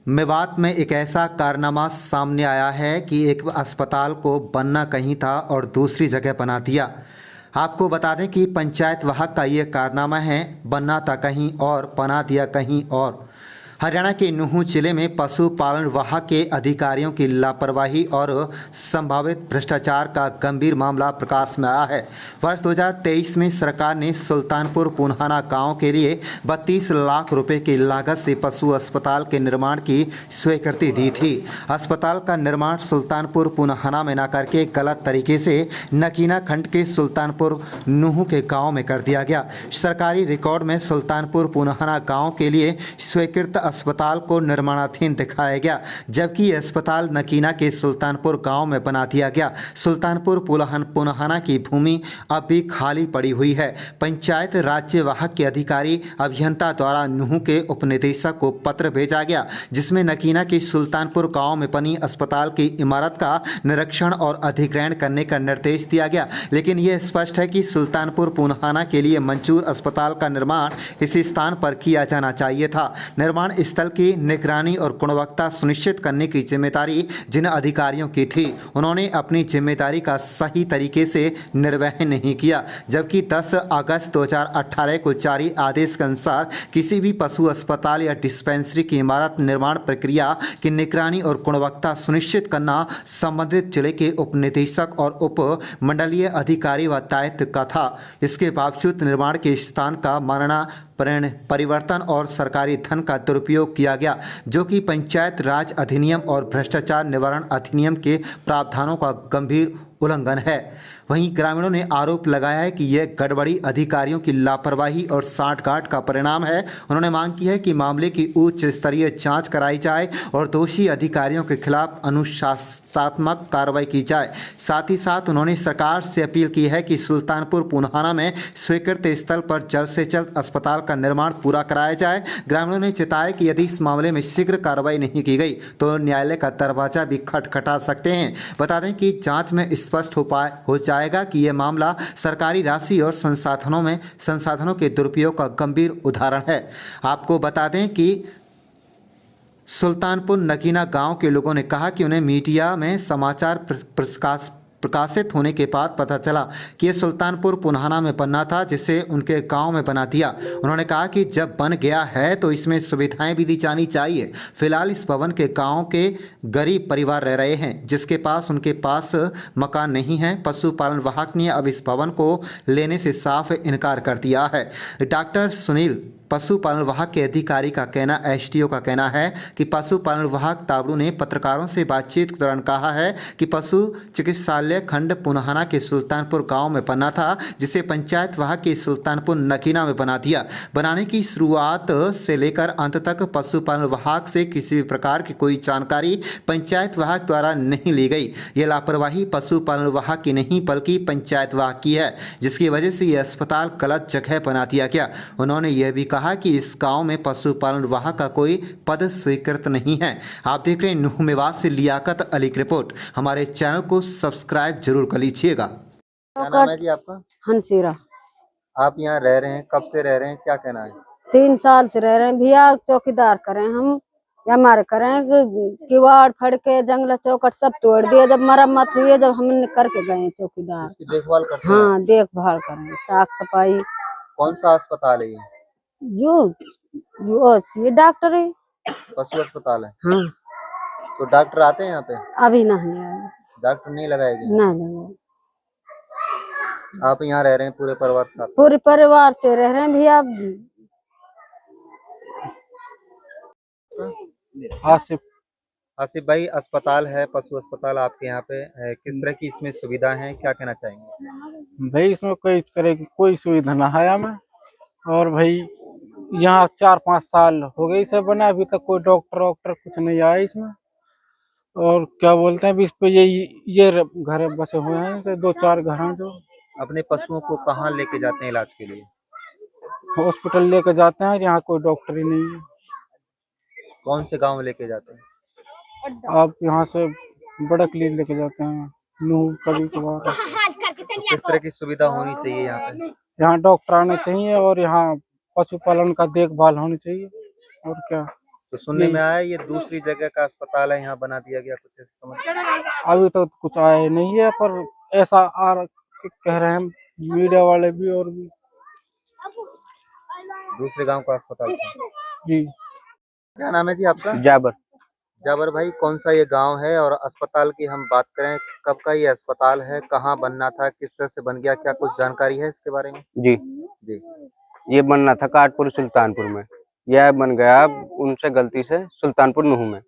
मेवात में एक ऐसा कारनामा सामने आया है कि एक अस्पताल को बनना कहीं था और दूसरी जगह बना दिया। आपको बता दें कि पंचायत विभाग का ये कारनामा है, बनना था कहीं और बना दिया कहीं और। हरियाणा के नूंह जिले में पशुपालन विभाग के अधिकारियों की लापरवाही और संभावित भ्रष्टाचार का गंभीर मामला प्रकाश में आया है। वर्ष 2023 में सरकार ने सुल्तानपुर पुनहाना गांव के लिए 32 लाख रुपए की लागत से पशु अस्पताल के निर्माण की स्वीकृति दी थी। अस्पताल का निर्माण सुल्तानपुर पुनहाना में न करके गलत तरीके से नकीना खंड के सुल्तानपुर नूंह के गांव में कर दिया गया। सरकारी रिकॉर्ड में सुल्तानपुर पुनहाना गांव के लिए स्वीकृत अस्पताल को निर्माणाधीन दिखाया गया, जबकि यह अस्पताल नकीना के सुल्तानपुर गांव में बना दिया गया। सुल्तानपुर पुनहाना की भूमि अब भी खाली पड़ी हुई है। पंचायत राज्य विभाग के अधिकारी अभियंता द्वारा नूंह के उपनिदेशक को पत्र भेजा गया, जिसमें नकीना के सुल्तानपुर गांव में बनी अस्पताल की इमारत का निरीक्षण और अधिग्रहण करने का निर्देश दिया गया। लेकिन यह स्पष्ट है कि सुल्तानपुर पुनहाना के लिए मंजूर अस्पताल का निर्माण इसी स्थान पर किया जाना चाहिए था। निर्माण स्थल की निगरानी और गुणवत्ता सुनिश्चित करने की जिम्मेदारी जिन अधिकारियों की थी, उन्होंने अपनी जिम्मेदारी का सही तरीके से निर्वहन नहीं किया। जबकि 10 अगस्त 2018 को जारी आदेश के अनुसार किसी भी पशु अस्पताल या डिस्पेंसरी की इमारत निर्माण प्रक्रिया की निगरानी और गुणवत्ता सुनिश्चित करना संबंधित जिले के उप निदेशक और उप मंडलीय अधिकारी व दायित्व का था। इसके बावजूद निर्माण के स्थान का मानना परिवर्तन और सरकारी धन का दुरुपयोग किया गया, जो कि पंचायत राज अधिनियम और भ्रष्टाचार निवारण अधिनियम के प्रावधानों का गंभीर उल्लंघन है। वहीं ग्रामीणों ने आरोप लगाया है कि यह गड़बड़ी अधिकारियों की लापरवाही और सांठगांठ का परिणाम है। उन्होंने मांग की है कि मामले की उच्च स्तरीय जांच कराई जाए और दोषी अधिकारियों के खिलाफ अनुशासनात्मक कार्रवाई की जाए। साथ ही साथ उन्होंने सरकार से अपील की है कि सुल्तानपुर पुनहाना में स्वीकृत स्थल पर जल्द से जल्द अस्पताल का निर्माण पूरा कराया जाए। ग्रामीणों ने चेताया कि यदि इस मामले में शीघ्र कार्रवाई नहीं की गई तो न्यायालय का दरवाजा भी खटखटा सकते हैं। बता दें कि जांच में स्पष्ट हो जाएगा कि यह मामला सरकारी राशि और संसाधनों के दुरुपयोग का गंभीर उदाहरण है। आपको बता दें कि सुल्तानपुर नगीना गांव के लोगों ने कहा कि उन्हें मीडिया में समाचार प्रकाशित होने के बाद पता चला कि यह सुल्तानपुर पुनहाना में बनना था, जिसे उनके गांव में बना दिया। उन्होंने कहा कि जब बन गया है तो इसमें सुविधाएं भी दी जानी चाहिए। फिलहाल इस भवन के गांव के गरीब परिवार रह रहे हैं, जिसके पास उनके पास मकान नहीं है। पशुपालन विभाग ने अब इस भवन को लेने से साफ इनकार कर दिया है। डॉक्टर सुनील, पशुपालन विभाग के अधिकारी का कहना, एसडीओ का कहना है कि पशुपालन विभाग ताबड़ू ने पत्रकारों से बातचीत के दौरान कहा है कि पशु चिकित्सालय खंड पुनहाना के सुल्तानपुर गांव में बना था, जिसे पंचायत विभाग के सुल्तानपुर नकीना में बना दिया। बनाने की शुरुआत से लेकर अंत तक पशुपालन विभाग से किसी भी प्रकार की कोई जानकारी पंचायत विभाग द्वारा नहीं ली गई। यह लापरवाही पशुपालन विभाग की नहीं बल्कि पंचायत विभाग की है, जिसकी वजह से यह अस्पताल गलत जगह बना दिया गया। उन्होंने यह भी कहा कि इस गांव में पशुपालन विभाग का कोई पद स्वीकृत नहीं है। आप देख रहे हैं नूंह मेवात से लियाकत अली की रिपोर्ट। हमारे चैनल को सब्सक्राइब जरूर कर लीजिएगा। क्या नाम है जी आपका? हंसीरा। आप यहाँ रह रहे हैं, कब से रह रहे हैं, क्या कहना है? 3 साल से रह रहे हैं भैया। चौकीदार करें हम या हमारे करें किवाड़ फड़ के जंगला चौकट सब तोड़ दिए। जब मरम्मत हुई है, जब हम करके गए चौकीदार। इसकी देखभाल करते हैं? हाँ, देखभाल करें, साफ सफाई। कौन सा अस्पताल है ये? ये डॉक्टर है, पशु अस्पताल है। हाँ। तो डॉक्टर आते हैं यहाँ पे? अभी नहीं आए। डॉक्टर नहीं लगाए गए? नहीं लगा। आप यहाँ रह रहे हैं पूरे परिवार के साथ? पूरे परिवार से रह रहे हैं भैया। आसिफ भाई, अस्पताल है, पशु अस्पताल आपके यहाँ पे है, किस तरह की इसमें सुविधा है, क्या कहना चाहेंगे? भाई इसमें कोई तरह की कोई सुविधा ना है हमें। और भाई यहाँ 4-5 साल हो गए इसे बना, अभी तक कोई डॉक्टर कुछ नहीं आया इसमें। और क्या बोलते हैं, इस पे ये घर बसे हुए हैं, तो 2-4 घर हैं जो। अपने पशुओं को कहाँ लेके जाते हैं इलाज के लिए? हॉस्पिटल लेके जाते हैं, यहाँ कोई डॉक्टर ही नहीं है। कौन से गांव में लेके जाते हैं? आप यहाँ से बड़कली लेके जाते हैं, नूह कभी कभार। तो किस तरह की सुविधा होनी चाहिए यहाँ पे? यहाँ डॉक्टर आने चाहिए और यहाँ पशुपालन का देखभाल होनी चाहिए। और क्या। तो सुनने यही- में आया ये दूसरी जगह का अस्पताल है, यहाँ बना दिया गया, कुछ ऐसा समझ। अभी तो कुछ आया नहीं है, पर ऐसा कह रहे हैं मीडिया वाले भी और भी। दूसरे गांव का अस्पताल था। जी क्या नाम है जी आपका? जाबर। जाबर भाई, कौन सा ये गांव है? और अस्पताल की हम बात करें, कब का ये अस्पताल है, कहाँ बनना था, किस तरह से बन गया, क्या कुछ जानकारी है इसके बारे में? जी, जी। ये बनना था काटपुर सुल्तानपुर में, यह बन गया उनसे गलती से सुल्तानपुर नूह में।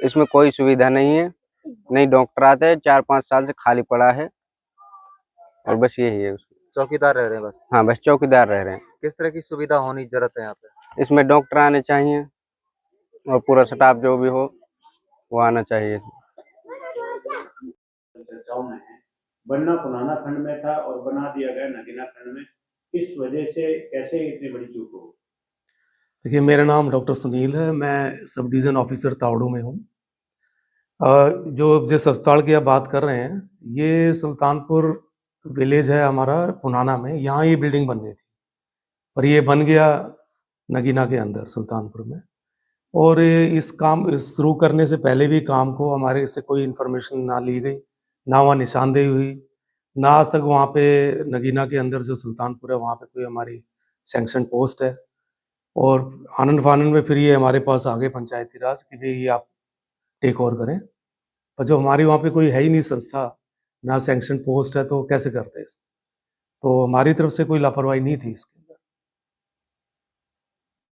इसमें कोई सुविधा नहीं है, नहीं डॉक्टर आते हैं, 4-5 साल से खाली पड़ा है और बस यही है। चौकीदार रह रहे हैं बस। हाँ, बस चौकीदार रह रहे हैं। किस तरह की सुविधा होनी जरूरत है यहाँ पे? इसमें डॉक्टर आने चाहिए और पूरा स्टाफ जो भी हो वो आना चाहिए। चर्चाओं में है, बनना पुराना खंड में था और बना दिया गया नगीना खंड में, इस वजह से कैसे इतनी बड़ी चूक हो? देखिए, मेरा नाम डॉक्टर सुनील है, मैं सब डिवीज़न ऑफिसर तावड़ू में हूँ। जो जिस अस्पताल की आप बात कर रहे हैं, ये सुल्तानपुर विलेज है हमारा पुनाना में, यहाँ ये बिल्डिंग बननी थी, पर ये बन गया नगीना के अंदर सुल्तानपुर में। और इस काम शुरू करने से पहले भी काम को हमारे से कोई इन्फॉर्मेशन ना ली गई, ना वहाँ निशानदेही हुई, ना आज तक वहाँ पे नगीना के अंदर जो सुल्तानपुर है वहाँ पे कोई हमारी सैंक्शन पोस्ट है। और आनन फानन में फिर ये हमारे पास आ गए पंचायती राज कि भाई ये आप टेक ओवर करें, पर जब हमारी वहाँ पे कोई है ही नहीं संस्था, ना सैंक्शन पोस्ट है, तो कैसे करते हैं इसमें? तो हमारी तरफ से कोई लापरवाही नहीं थी इसकी।